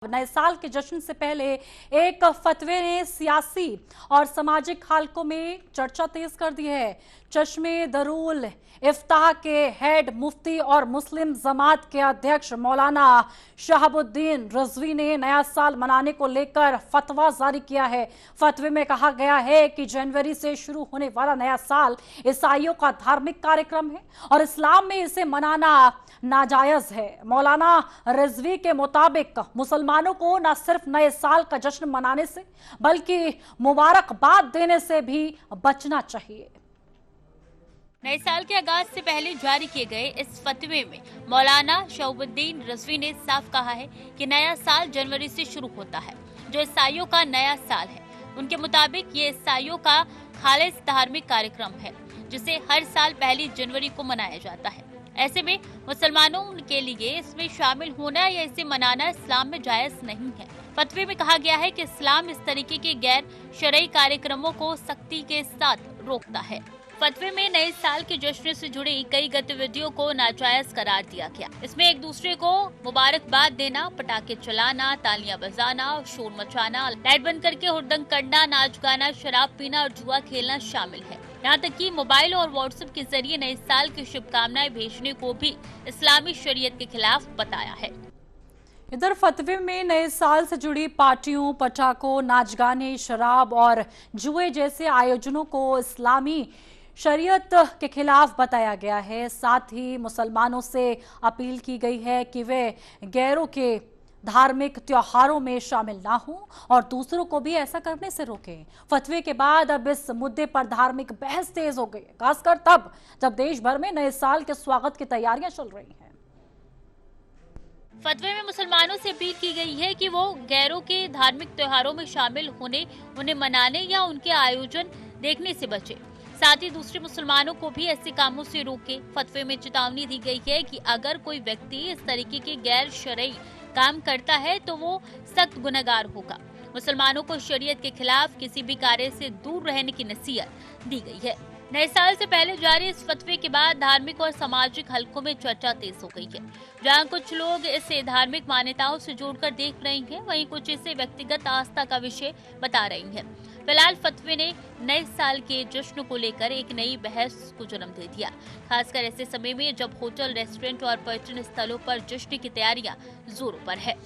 नए साल के जश्न से पहले एक फतवे ने सियासी और सामाजिक हालकों में चर्चा तेज कर दी है। चश्मे दरुल इफ्ताह के हेड मुफ्ती और मुस्लिम जमात के अध्यक्ष मौलाना शहाबुद्दीन रिजवी ने नया साल मनाने को लेकर फतवा जारी किया है। फतवे में कहा गया है कि जनवरी से शुरू होने वाला नया साल ईसाइयों का धार्मिक कार्यक्रम है और इस्लाम में इसे मनाना नाजायज है। मौलाना रिजवी के मुताबिक मुसलमानों को न सिर्फ नए साल का जश्न मनाने से बल्कि मुबारकबाद देने से भी बचना चाहिए। नए साल के आगाज से पहले जारी किए गए इस फतवे में मौलाना शहाबुद्दीन रिजवी ने साफ कहा है कि नया साल जनवरी से शुरू होता है, जो ईसाइयों का नया साल है। उनके मुताबिक ये ईसाइयों का खालिस धार्मिक कार्यक्रम है, जिसे हर साल पहली जनवरी को मनाया जाता है। ऐसे में मुसलमानों के लिए इसमें शामिल होना या इसे मनाना इस्लाम में जायज नहीं है। फतवे में कहा गया है कि इस्लाम इस तरीके के गैर शरई कार्यक्रमों को सख्ती के साथ रोकता है। फतवे में नए साल के जश्न से जुड़ी कई गतिविधियों को नाजायज करार दिया गया। इसमें एक दूसरे को मुबारकबाद देना, पटाखे चलाना, तालियां बजाना, शोर मचाना, लाइट बंद करके हुड़दंग करना, नाच गाना, शराब पीना और जुआ खेलना शामिल है। यहाँ तक कि मोबाइल और व्हाट्सएप के जरिए नए साल की शुभकामनाएं भेजने को भी इस्लामी शरीयत के खिलाफ बताया है। इधर फतवे में नए साल से जुड़ी पार्टियों, पटाखों, नाच गाने, शराब और जुए जैसे आयोजनों को इस्लामी शरीयत के खिलाफ बताया गया है। साथ ही मुसलमानों से अपील की गई है कि वे गैरों के धार्मिक त्योहारों में शामिल ना हों और दूसरों को भी ऐसा करने से रोकें। फतवे के बाद अब इस मुद्दे पर धार्मिक बहस तेज हो गई है, खासकर तब जब देश भर में नए साल के स्वागत की तैयारियां चल रही हैं। फतवे में मुसलमानों से अपील की गई है कि वो गैरों के धार्मिक त्योहारों में शामिल होने, उन्हें मनाने या उनके आयोजन देखने से बचे। साथ ही दूसरे मुसलमानों को भी ऐसे कामों से रोके। फतवे में चेतावनी दी गई है कि अगर कोई व्यक्ति इस तरीके के गैर शरई काम करता है तो वो सख्त गुनहगार होगा। मुसलमानों को शरीयत के खिलाफ किसी भी कार्य से दूर रहने की नसीहत दी गई है। नए साल से पहले जारी इस फतवे के बाद धार्मिक और सामाजिक हलकों में चर्चा तेज हो गई है। जहां कुछ लोग इसे धार्मिक मान्यताओं से जोड़कर देख रहे हैं, वहीं कुछ इसे व्यक्तिगत आस्था का विषय बता रही हैं। फिलहाल फतवे ने नए साल के जश्न को लेकर एक नई बहस को जन्म दे दिया, खासकर ऐसे समय में जब होटल, रेस्टोरेंट और पर्यटन स्थलों पर जश्न की तैयारियां जोरों पर है।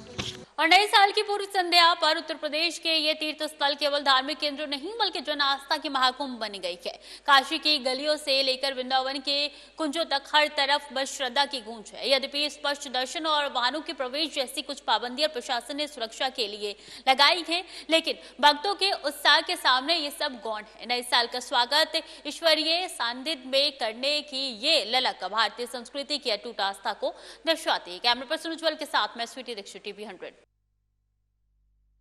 और नए साल की पूरी संध्या पर उत्तर प्रदेश के ये तीर्थ स्थल केवल धार्मिक केंद्र नहीं बल्कि जन आस्था की महाकुंभ बनी गई है। काशी की गलियों से लेकर वृंदावन के कुंजों तक हर तरफ बस श्रद्धा की गूंज है। यद्यपि स्पष्ट दर्शन और वाहनों के प्रवेश जैसी कुछ पाबंदियां प्रशासन ने सुरक्षा के लिए लगाई है, लेकिन भक्तों के उत्साह के सामने ये सब गौण है। नए साल का स्वागत ईश्वरीय सानिध्य में करने की ये ललक भारतीय संस्कृति की अटूट आस्था को दर्शाती है। कैमरा पर्सन उज्जवल के साथ मैं स्वीटी दीक्षित, टीवी 100।